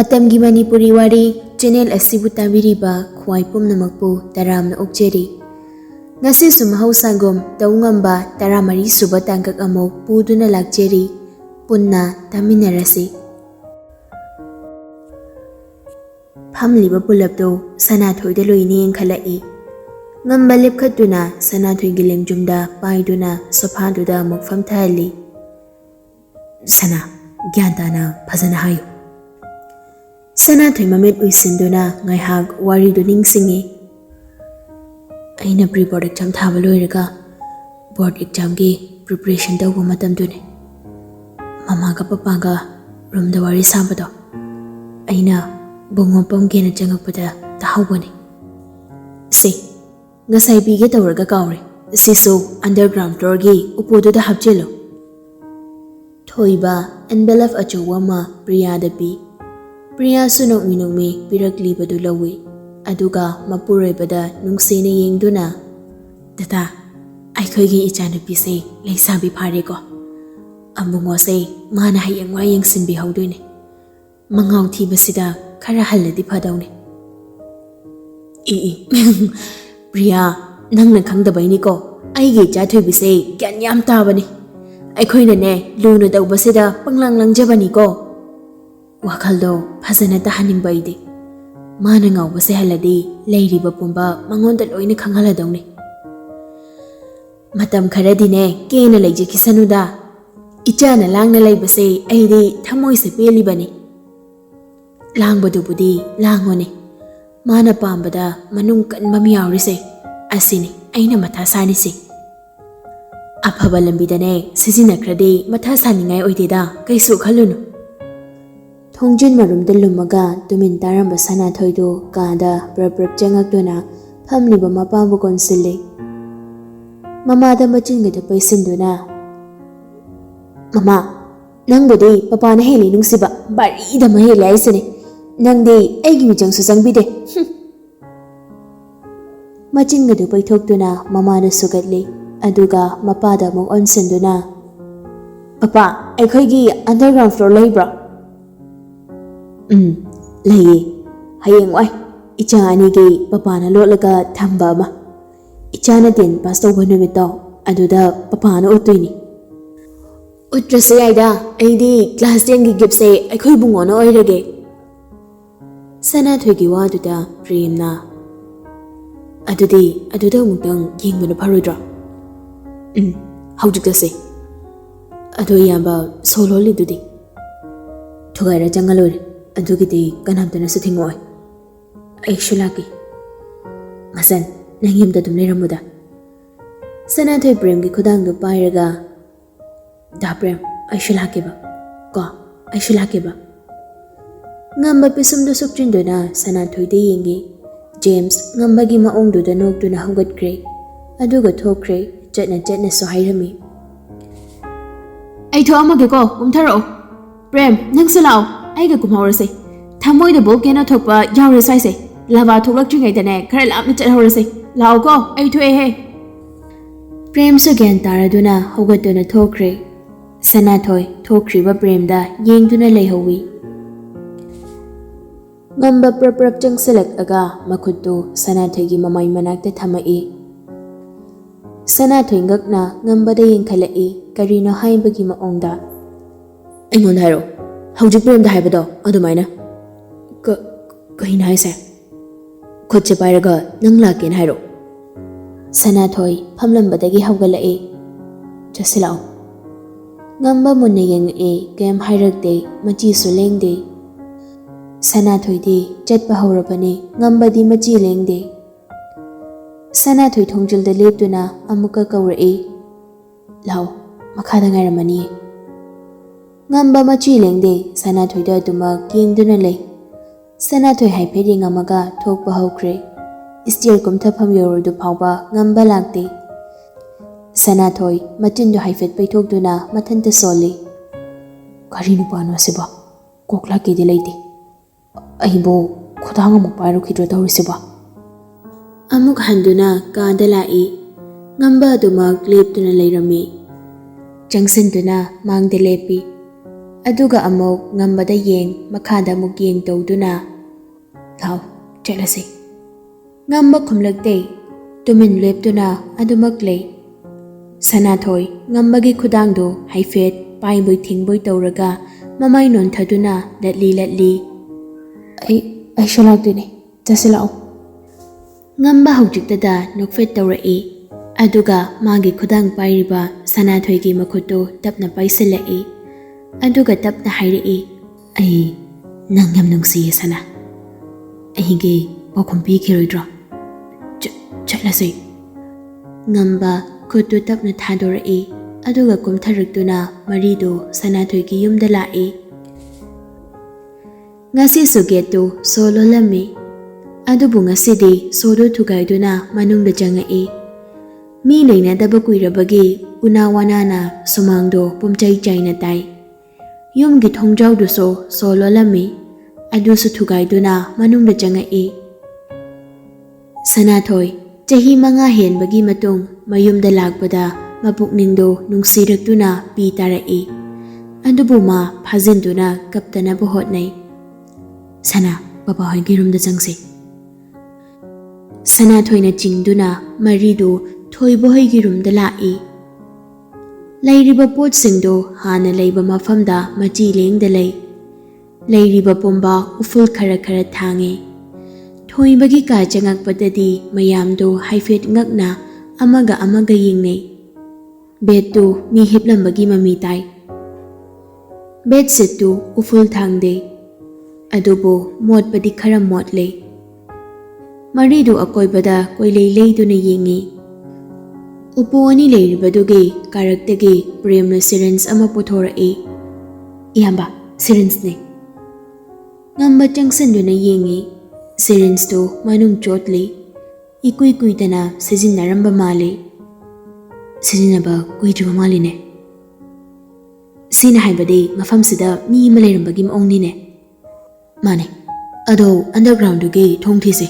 Matamgi Manipuri Wari channel asibu tabiriba khwai pumnamakpu taramna okjeri. Ngasi sumahusagom Toungamba taramari suba tangkak amok puduna lakjeri punna taminarasi. Phamliba pulapto Sanathoida loini engkhalai. Ngamba lepkhatuna Sanathoi gilengjumda paiduna sofaduda mokfam thali. Sana gyantana phajana hayo. Sanathoi mamet uisinduna ngaihak wari do ningsingi. Aina pre-board exam thaba loiraga board exam gi preparation tawba matamdune. Mama ka papa ga room da wari sambado. Aina bongopam gena changakpada tahawani. Se ngasai bige tawraga kawre. Siso underground floor gi upodo da hapjelo. Thoiba envelope achowa ma Priya da bi. Priya sunok minumi pirakli badu lawi. Aduga mapuray bada nung sina yengduna. Tata, ay ko'y ichanupi say lay sabi pare ko. Ambungo say mana hayang wayang sinbihaw dun eh. Mangaw tiba sida karahal na di pa daw ni. Priya, nang nagkangdabay ni ko. Ay gitya to'y bisay ganyam taba ni. Ay ko'y na ne, luno daw ba sida panglanglang jaba ni ko. Wakaldo, pasana tahaning baydi. Mana ngaw ba si haladi, layriba pumba, mangonda loy ni kangaladaw ni. Matam kara din eh, kaya na layja kisanuda. Icha na lang na lay ba si, ay di, tamoy sa pili ba ni. Lang ba budi, lango ni. Mana pambada, manungkan mamiyaw ri si. Asini, ay na matasani si. Apabalambida ne, sisinakradi, matasani ngay oy dida, kay sukhaluno. Thongjin marumda lumaga tumin taramba Sanathoido kada brab changakduna phamliba mapabu konsili. Mamada machinga paisinduna. Mama, nangbudi papa na heli nungsiba bari da maheli aisane. Nangdi aigi mijang susangbide. Machinga paithokduna mama na sugatli. Aduga mapada mong onsinduna. Papa, ay ko'y underground floor labor. Laye, hayang wai, icha ani gay papa na lolaga thamba ma. Icha na din pasto ba numito, aduda papa na utoy ni. Utra sayayda, ay di class 10 gigipse ay ko'y bungo na oirage. Sanathoy giwa aduda prem na. Aduda umutang ging mo na parodra. Hawjik kasi. Ado yamba solo li dudi. Tugayra jangalur. Adugiti kanamta na sa tingoy. Ay shulaki. Masan, nangyam da dumliram mo da. Sanathoy Prem ki kudang do pairaga. Da Prem, ay shulaki ba? Ko, ay shulaki ba? Ngamba pisum do sukchin do na Sanathoy de yengi. James, ngamba gi maong do da nog do na hugat kre. Aduga thok kre, chat na so hayrami. Ay to amage ko, umtharo. Prem, nang salao. Aiga kumhaurase thamoida bo kena thokpa yaure saise lava thoklak tringai dane khara lamna chathorase lao ko ai thoi he Prem su gyan taraduna hogatuna thokre Sanathoi thokriba Prem da yengduna leihowi ngamba prap changselak aga makhuttu Sanathoi gi mamai manakta thamai Sanathoi ngakna ngamba da yengkhalai karino haibagi maongda aingon haro Hawjik Prem da haibado adumaina kahina haise khotche pairaga nang laken hairo Sanathoi phamlambadagi hawgalai chasilao ngamba munne yeng kem hairakte machi su lengde Sanathoi di chatpa hawrabani ngamba di machi lengde Sanathoi thongjil da leptuna amuka kawrai lao makhada ngairamani Ngamba machi lengde Sanathoi da duma kiyengduna lay. Sanathoi haipedi ngamaga thokpa hawkre. Istier kumthapam yorodu phawba ngamba lakte. Sanathoi matin do haifet paithokduna mathanta soli. Kari nupano siba kokla kedi layte. Aibo khudang amuk pairu khidro tawri siba. Amuk handuna kaada lai. Ngamba duma leptuna layrami. Jangsin duna mangde lepi. Aduga amok ngambada yeng makhada muk yeng tawduna law chelasi ngamba khumlakte tumin leptuna adumak lei Sanathoi ngambagi khudangdo haifet paiboi thingboi tawraga mamai non thaduna latli ai shalakdini tasilao ngamba haujiktada nokfet tawrai aduga magi khudang pairiba Sanathoi gi makhuto tapna paisilai aduga tapna hairi ai nang yam nungsi sana ai gi pakhum pi khiroidro chalasi ngamba khutu tapna thadorai aduga kumtharukduna marido Sanathoi gi yumda lai ngasi sugetu solo lami adubu ngasidi sodo thugaiduna manungda jangai mi leina daba kuirabagi unawanana sumangdo pumchai chaina tai yumgi thongjaudu solo lami adusu thugaiduna manungda jangai Sanathoi chahi manga henbagi matung mayumda lakpada mapukningdo nungsirakduna pi tarai adubu ma phajinduna kaptana bohotnai Sana papa hoigi rumda changse Sanathoi na chingduna marido thoibo hoigi rumda lai lairiba pot singdo hana leiba mafamda machi lengda lairiba pomba uful khara thange thoibagi ka changakpadadi mayamdo haifet ngakna amaga yingnei betu mi hiplambagi mami tai bed setu uful thangde adubo motpadi khara motle maridu akoibada koilei leiduna yingi upo ani leiribadugi karaktagi premna syringe ama pothorai iyamba syringe ne ngamba changsanduna yingi syringe to manung chotli ikui dana sijinaramba male sijinaba kuidriba maline sina haibadi mafamsida mi maleirambagi maongni ne Mane, ado underground dugi thongthise.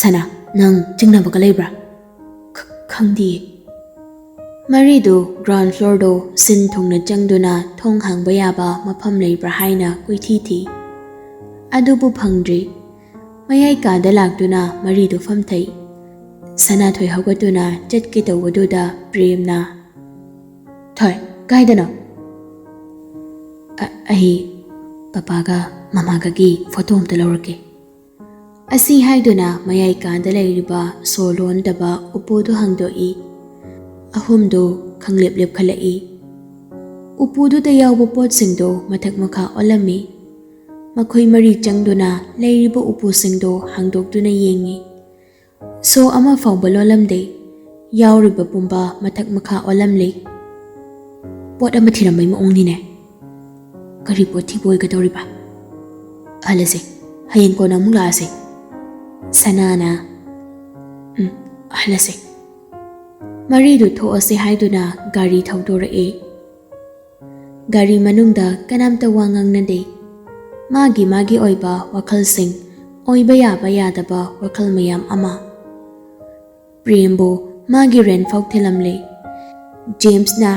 Sana, nang chingnaba ka leibra? Khangdi. Maridu ground floor do sin thongna changduna thong hangba yaba mafam leibra haina kuithi. Adubu phangdri. Mayai kada lakduna maridu famthai. Sanathoi haugatuna chatki tawbaduda premna. Thoi, kaidana? Ahi papaga mamagagi photo amta lawrake asi haiduna mayai kanda lairiba solon daba upudu hangdoi ahumdo khanglep khalai upudu da yawba pot singdo mathak makha olami makhoi mari changduna lairiba upu singdo hangdokduna yengi so ama fawbalolamde yawriba pumba mathak makha olamle pot ama thirambai maongni ne kari pothi boy ka doriba alase hayeng ko namung laase sanana alase maridu thoase haiduna gari thaudore gari manungda kanamta wangang nade magi oiba wakhal sing oiba yadaba wakhal mayam ama prembo magi ren fauk thelamle James na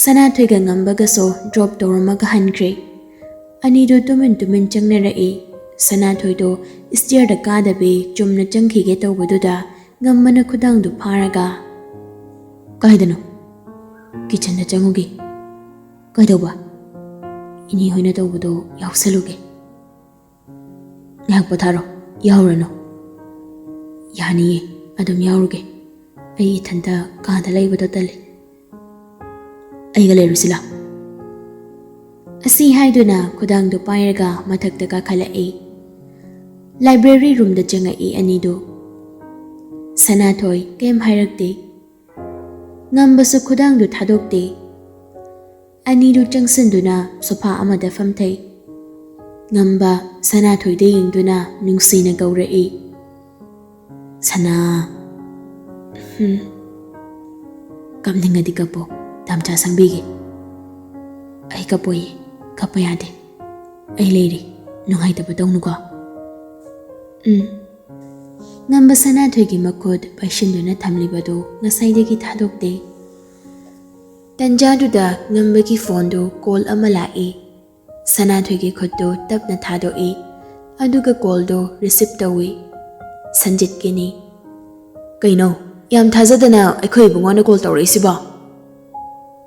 Sanathoi ga ngambaga so drop doramaga hankre Anido tumin changnarai Sanathoi do stair da kadabe chumna changkhige tawbaduda ngammana khudang du pharaga kaidano kitchen da changugi kaidoba ini hoina tawbado yawsaluge ngak patharo yawrano yani adum yawruge ai thanda kada laibado tale ai gale rusila asi haiduna khudang do pairaga mathakta ka khalai library room da changai anido Sanathoi kem hairakte ngambasu khudang du thadokte anidu changsanduna sofa amada famthai ngamba Sanathoi de yingduna nungsina gaurai sana kamningadi kapo tamcha sangbige ai kapoi kapayade ai leiri nungai ta batongnuko ngamba Sanathoi gi makhod paishinduna thamlibado ngasaidagi thadokte tanjaduda ngamba gi phone do call ama lai Sanathoi khutto tapna thadoi aduga calldo receive tawi Sanjit kini Kaino yam thajadana aikhoi bungona call tawrisiba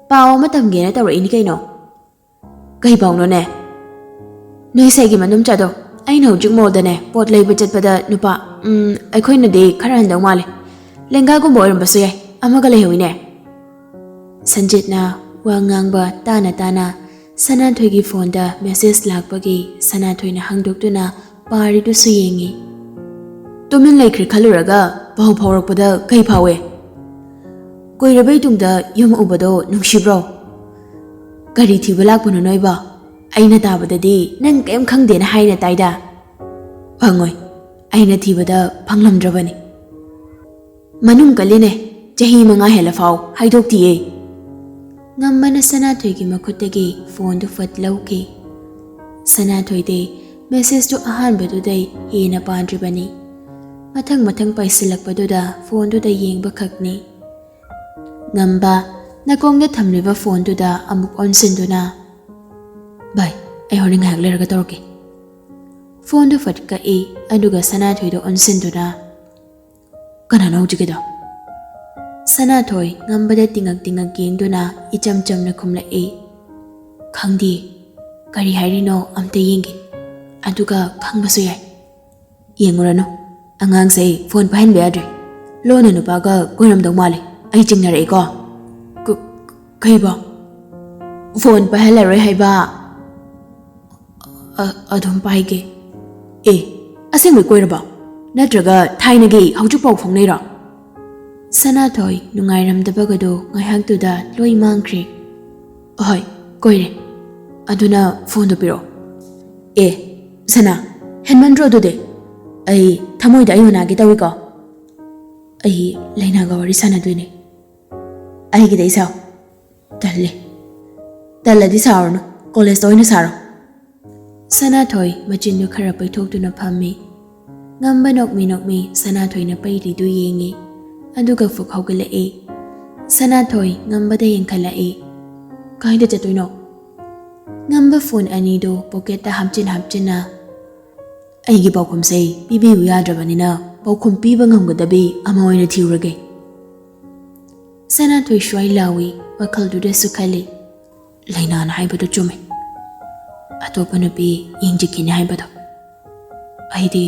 Paw matamgi na tawri ni kaino Kai bawno ne Noi sai gi manum chado ai no juk mo da ne pot lei budget pada nupa aikhoi na de kharan daw male lenga gum boiram basu yai amaga lei hoine Sanjit na wa ngangba tana Sanathoi gi phone da message lakpagi Sanathoi na hangdoktuna pari du su yengi Tumin laikri khaluraga bahu phawrakpada kai phawe Koirabai tungda yum ubado nungshibro Gari thiba lakpunu noiba Aina tabadadi nang kem khangde na haina taida Phangoi aina thibada phanglamdrabani Manum kaline chahi manga hela faw haidoktiye Ngammana Sanathoi gi makhutagi phone du fat lauki Sanathoi de message du ahan badu dai hena pandribani Mathang paisilakpaduda phone du da yengba khakni Ngamba nakongda thamliba phone du da amuk onsinduna Bye ai horing hak leraga torke Phone du fatka e aduga Sanathoi do onsinduna Kana no jigeda Sanathoi ngambada tingak yengduna icham na khumla e Khangdi kari hairino amta yengi aduga khangbasu yai Yengurano Angang say phone pahin beadre Lona nupaga koiram daw male ai chingnare ko Kai ba Phone pahalare hai ba Adum paige asengwe koiraba natraga thainagi haujuk pau phongnei ra Sanathoi nungairamdabagado ngaihaktuda loi mangkhri Ahoi koire aduna phone do piro Sana henmandro dude Ai thamoi da ayona gi tawi ko Ai laina ga wari sana duine Ai gi dei sao Talla di saurno college toina saro Sanathoi machindu khara paithokduna phammi ngamba nokmi Sanathoi na pairi du yengi aduga fuk hawgala Sanathoi ngamba da yengkhala kaida chatoino ngamba phone ani do pocket ta hamchin na Aigi baukum say bibi wiyadrabanina baukum piba ngamgadabi ama oina thiurage Sanathoi shwai lawi wakhaldude sukhali laina na haibadu chume atopa nupi yingjikini haibadu aidi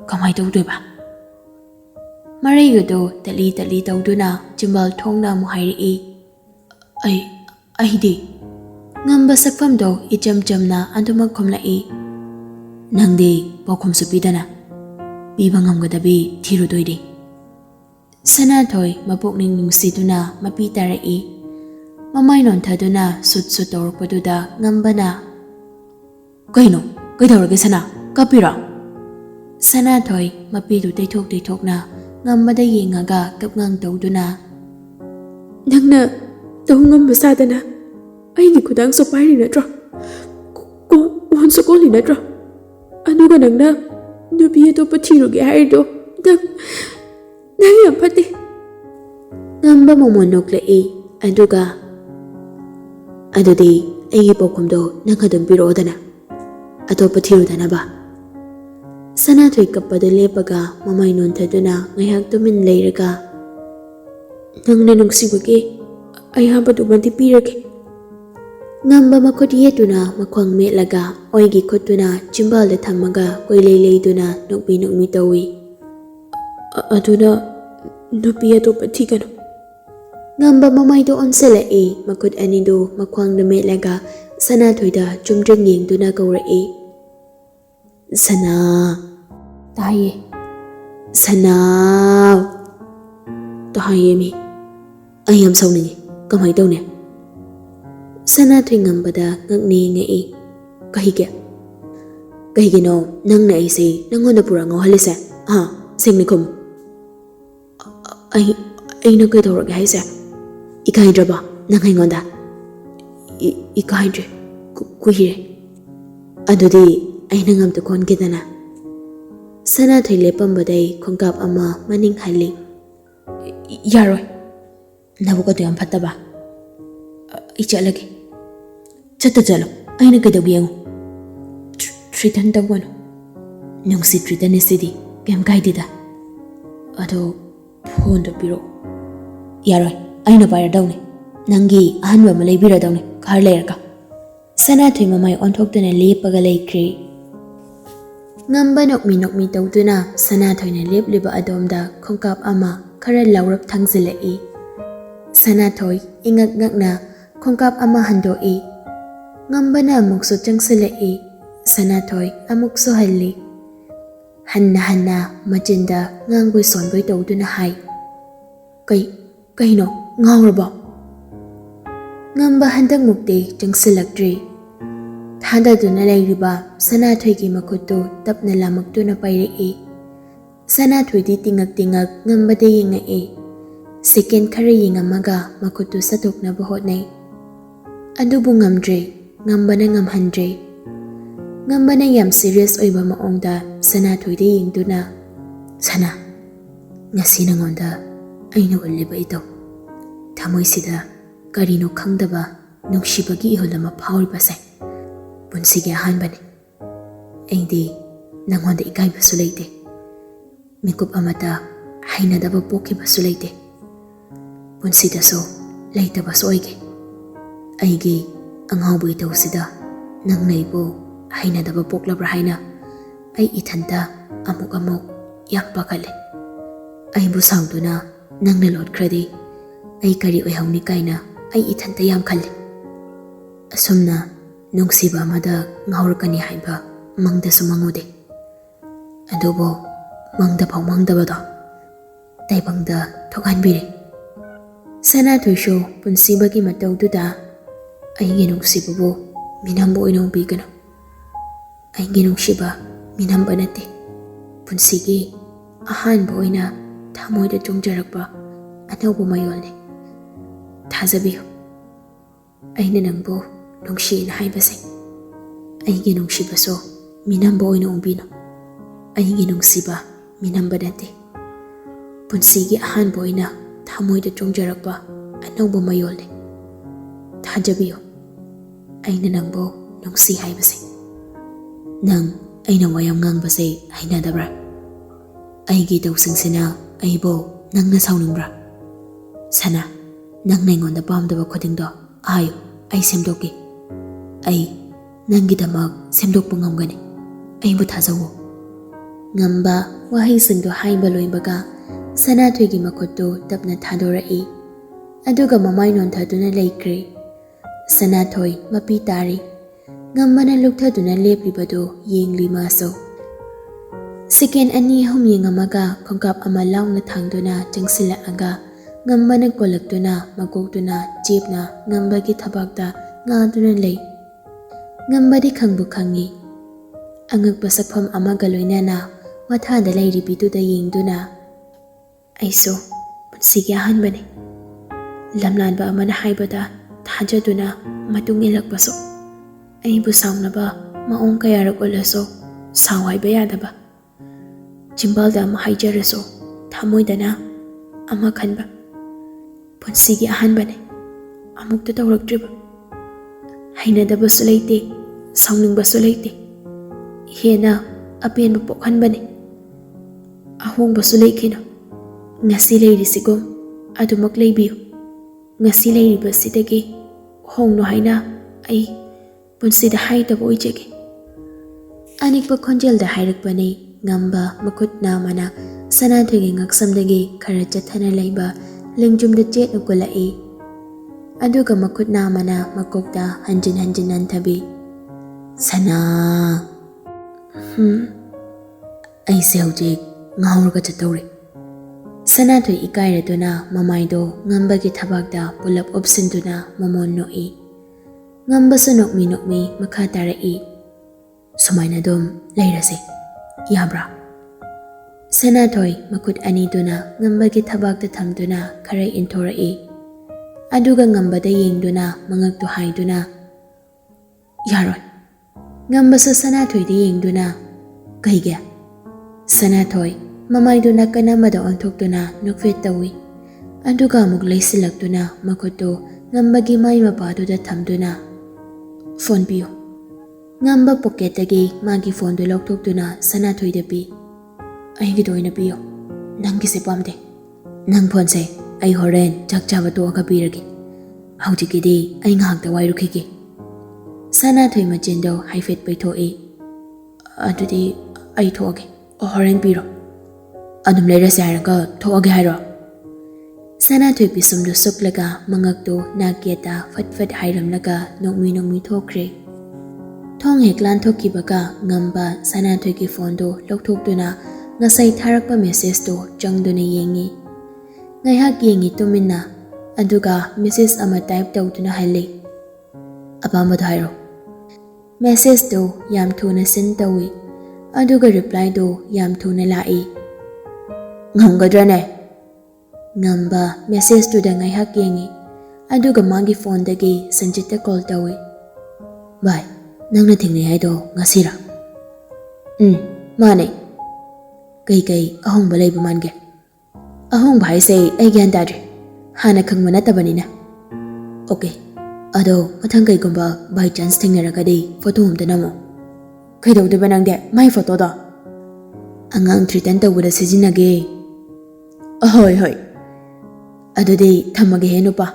kamai tawdeba marai gudo tali tawduna chimbal thongna mu hairi aidi ngamba sakfamdo ichamna andumak khomla Nangdi bokum supidana Biba ngamgadabi thiru doide Sanathoi mapokning nungsiduna mapi tarai Mamai non thaduna sut torpaduda ngambana Kaino kaidawrage sana kapira Sanathoi mapi du teithokna ngambada yengaga kapngang tawduna Nangna tawngamba sadana Aigi khudang so pairi natro Kon so koli natro Aduga nangna nubi atopa thiruge hairdo nang yam phate ngamba momonokla aduga adudi aigi pokumdo nangadum birodana atopa thirudana ba Sanathoi kappada lepaga mamai nonthaduna ngaiyak tumin leiraga nangna nungsibage ai habadu banti pirage Ngamba makhut yetuna makhwang metlaga oigi khutuna chimbal da thamaga koilei leiduna nokmi tawi aduna nupi atopa thigano Ngamba mamai do onsela makhut anido makhwang da metlaga Sanathoi da chumdring yengduna kaura Sana taye Sana taye mi ayam sauni kamai tawne Sanathoi ngambada ngakni ngai kahigeno nangna aise nangonda pura ngawhalise singni khum aina kai thorage haise ikaidraba nangaingonda ikaidre kuhire adudi aina ngamta khongedana Sanathoi lepambadai khongkap ama maning hali yaroi nabuka to yam phattaba ichalage Chalo, aina kadawiyang threaten tawano. Nungsi threaten isidi kem kaidida. Ado phone do piro. Yaroi, aina bayar daune. Nangi ahanwa malay bira daune. Kar layarka. Sanathoy mamay onthokduna lepaga laikre. Ngamba nokmi tawduna Sanathoy na lepliba adomda khongkap ama khara laurap thangzilai. Sanathoy ingak na khongkap ama handoi. Ngamba na amukso changsilai. Sanathoy amukso halli. Hanna machinda ngangboy sonboy tawduna hai. Kay no ngawraba. Ngamba handak mukti changsilakdri. Thanda duna layriba Sanathoy gi makutto tapna lamakduna pairei. Sanathoy di tingak ngamba de yingai. Second khara yingamaga makutto satokna bahotnai. Adubu ngamdre, ngamba na ngamhandre. Ngamba na yam serious oiba maongda Sanathoy di yingduna. Sana, ngasi nangonda aina uliba ito. Thamoy sida karino khangdaba nungsibagi iholama phawriba sai. Punsigi ahanbani. Aindi nangonda ikaibasu leite. Mikup amata hainadaba pokibasu leite. Punsidaso leitabasu oige. Aigi anghabu itawsida nangnaibo hainadaba poklabra haina. Ay ithanta amuk yam pakale. Aibu sawduna nangnalot kradi. Ay kari oihawni kaina ay ithanta yam khale. Asumna nungsiba amada ngawrakani haiba mangdasu mangode. Adobo mangdapaw mangdabado taibangda thokhanbire. Sanathoy sho punsibagi matawduda aigi nungsibabu minambo oinawbigano. Aigi nungsiba minamba nate. Punsigi ahanba oina thamoyda chongjarakpa anawba mayolne. Thazabiyo. Aina nangbo nungsi na haibase. Aigi nungsibaso minamba oina umbino. Aigi nungsiba minamba nate. Punsigi ahanba oina thamoyda chongjarakpa anawba mayolne. Thazabiyo. Aina nangbo nungsi haibase. Nang aina wayam ngangbase hainadabra. Aigi tawsingsina aibo nangna sawningbra. Sana nang naingonda pamdaba khodingdo ayo ay semdoki. Ay nanggidamak semdokpa ngamgani. Aibu thazawo. Ngamba wahaysingdo haiba loibaga Sanathoy gi makotto tapna thadorai. Aduga mamay nonthaduna laikre. Sanathoy mapi tari. Ngamba na lukthaduna lepribado yengli maso. Second ani hum yengamaga khongkap ama laungna thangduna changsilaaga ngamba na kolakduna magokduna jepna ngamba gi thabakda ngaduna lei. Ngamba di khangbu khangi. Angakpa sakpham amaga loinana mathada lairibiduda yengduna. Aiso punsigi ahanbane. Lamlanba amana haibada thajaduna matung ilakpaso. Aibu sawnaba maong kayarak olaso sawai bayadaba. Chimbalda ama haijaraso thamoydana ama khanba. Punsigi ahanbane. Amukta tawrakdriba. Hainadabasu leite, sawningbasu leite. Hena apenba pokhanbane. Ahongbasu leikino. Ngasi leirisigom adumak leibiyo. Ngasi leiribasidagi hongno haina ay punsida haitaba oijege. Anikpa khonjelda hairakpani ngamba makutna mana Sanathoy gi ngaksamdagi khara chathana leiba lingjumda chetna kolai. Aduga makutna mana makokta hanjin nanthabi. Sana. Aise hojik ngawraga chatawre. Sanathoy ikairaduna mamaydo ngambagi thabakda pulap opsinduna mamon noi. Ngamba nokmi makha tarai. Sumaina dom leirase. Yabra. Sanathoy makut aniduna ngambagi thabakda thamduna khara intorai. Aduga ngambada yengduna mangaktu haiduna. Yaron. Ngambasa Sanathoy di yengduna. Kaigya. Sanathoy mamayduna kanamada onthokduna nukfet tawi. Aduga amuk laisilakduna makutto ngambagi may mapaduda thamduna. Phone piyo. Ngamba pocketagi magi phone du lokthokduna Sanathoi da pi. Aigi doina piyo. Nangi se pamde. Nang phone se ai horen chak chaba to ka piragi. Haujikidi ai ngak da wai rukhigi. Sanathoi machindo haifet paithoi. Adudi ai thoge. Horen piro. Adum lera se haranga thoge hairo. Sanathoi pisum du suklaga mangakdo naketa fatfat hairamlaga nokmi thokre. Thong heklan thokibaga ngamba Sanathoi ki phone do lokthokduna ngasai tharakpa message do changduna yengi. Ngaihak yengi tumina aduga message ama type tawduna hali. Apamba hairo. Message do yam thuna send tawi. Aduga reply do yam thuna lai. Ngamgadrane. Ngamba message to da ngaihak yengi. Aduga magi phone dagi Sanjita call tawi. Bye. Nangna thingni haido ngasira. Mane. Kai ahong balai bumange. Ahong bhai say ai gyan tadre. Hana khangmana tabanina. Okay. Ado mathang kai gumba by chance thingnaraga dei photo humda namo. Kai dawde banangde my photo da. Angang threaten tawuda sijinage. Hoi. Ado dei thamage he nupa.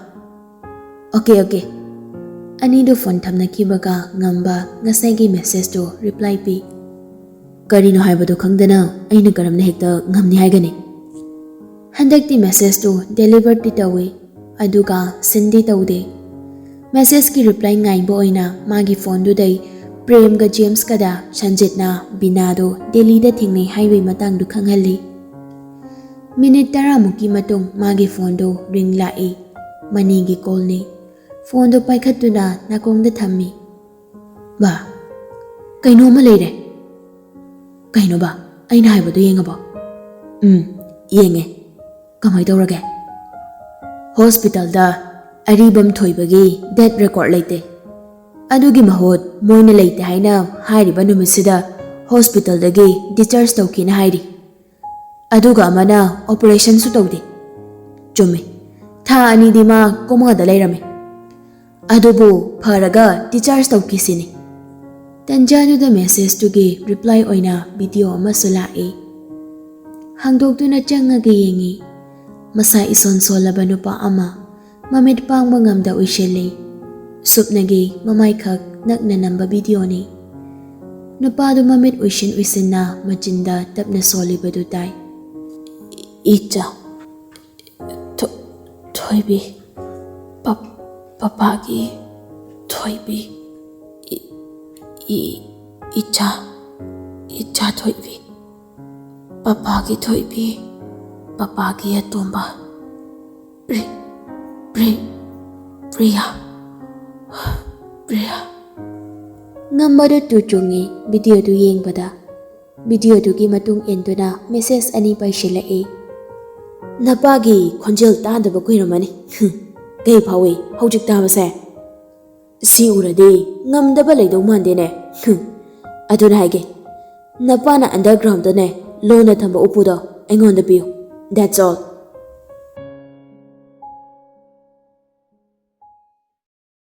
Okay. Ani do phone thamna kibaga ngamba ngasai message do reply pi. Kari no haibado khangdana aina karamna hekta ngamni haigani. Handakti message do delivered ti tawi aduga sindi tawde. Message ki reply ngai bo oina magi phone do dai Prem ga James kada Sanjitna Binado Delhi da thingnei highway matang du khanghali. Minute 10 muki matung magi phone do ring lai. Mani gi call ni. Phone do paikhatuna nakong da thammi. Ba. Kaino ma leire. Kaino ba? Aina haibado yengaba. Yenge. Kamai tawrage. Hospital da aribam thoibagi death record leite. Adugi mahot moina leite haina hairiba numisida hospital dagi discharge tawkina hairi. Aduga amana operation su tawdi. Chumme. Tha ani dima koma da leirame. Adubu pharaga discharge tawkisini. Tanjanu da message tugi reply oina video masula e. Hangdokduna changage yengi. Masa ison solaba nupa ama mamit pang mangamda uishele. Supnagi mamay khak nakna namba video ni. Nupa do mamit uishin uisinna machinda tapna soliba do tay. Icha. Thoibi. Papagi. Thoibi. Icha thoibi. Papagi thoibi. Papagi atumba. Priya. Ngamba do tuchungi video du yengbada. Video du gi matung enduna message ani paishila e. Napagi khonjel tadaba kuiramani. Kay phawi hojik tabase. Si urade ngamdaba leidau mandene. Aduna haige. Napana underground ne lona thamba upudo aingonda piu. That's all.